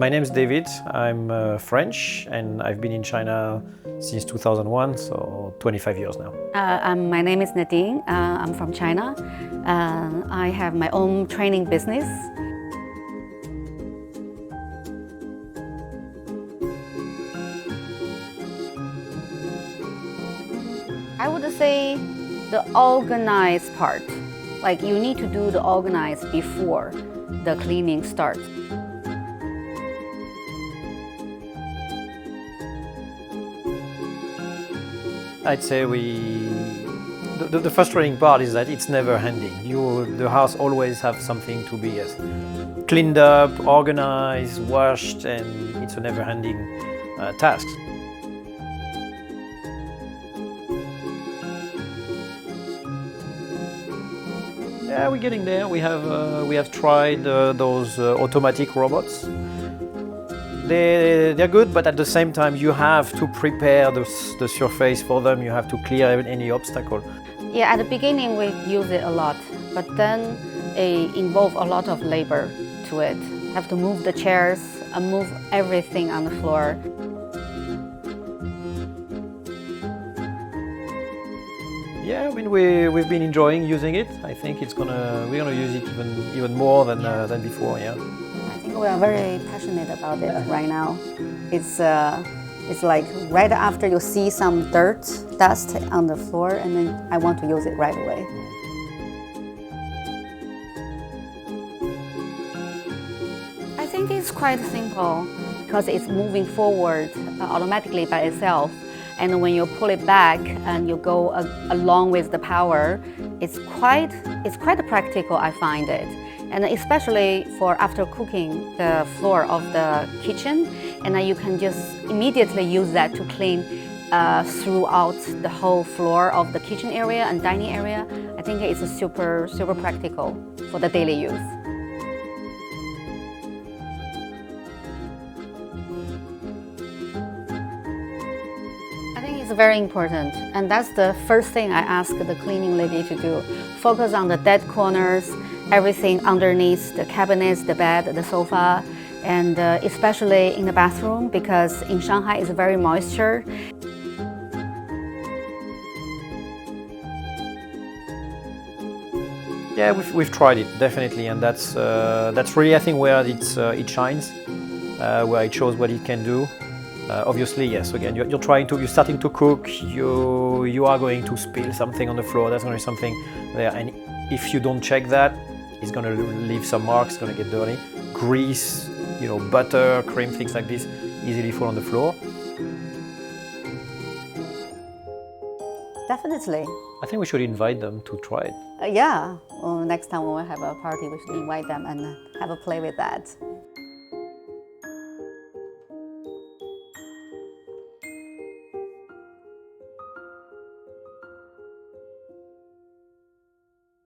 My name is David. I'm French and I've been in China since 2001, so 25 years now. My name is Nadine. I'm from China. I have my own training business. I would say the organized part. Like you need to do the organized before the cleaning starts. I'd say the frustrating part is that it's never ending. The house always have something to be cleaned up, organized, washed, and it's a never-ending task. Yeah, we're getting there. We have tried those automatic robots. They're good, but at the same time you have to prepare the surface for them. You have to clear any obstacle. Yeah, at the beginning we use it a lot, but then it involves a lot of labor to it. Have to move the chairs and move everything on the floor. Yeah, I mean we've been enjoying using it. I think we're gonna use it even more than before. Yeah. I think we are very passionate about it right now. It's like right after you see some dust on the floor, and then I want to use it right away. I think it's quite simple because it's moving forward automatically by itself. And when you pull it back and you go along with the power, it's quite practical, I find it. And especially for after cooking the floor of the kitchen, and then you can just immediately use that to clean throughout the whole floor of the kitchen area and dining area. I think it's super practical for the daily use. It's very important, and that's the first thing I ask the cleaning lady to do. Focus on the dead corners, everything underneath the cabinets, the bed, the sofa, and especially in the bathroom, because in Shanghai it's very moisture. Yeah, we've tried it definitely, and that's really I think where it shines, where it shows what it can do. Obviously, yes. Again, you're starting to cook. You are going to spill something on the floor. There's going to be something there, and if you don't check that, it's going to leave some marks. It's going to get dirty. Grease, butter, cream, things like this, easily fall on the floor. Definitely. I think we should invite them to try it. Yeah. Well, next time when we have a party, we should invite them and have a play with that.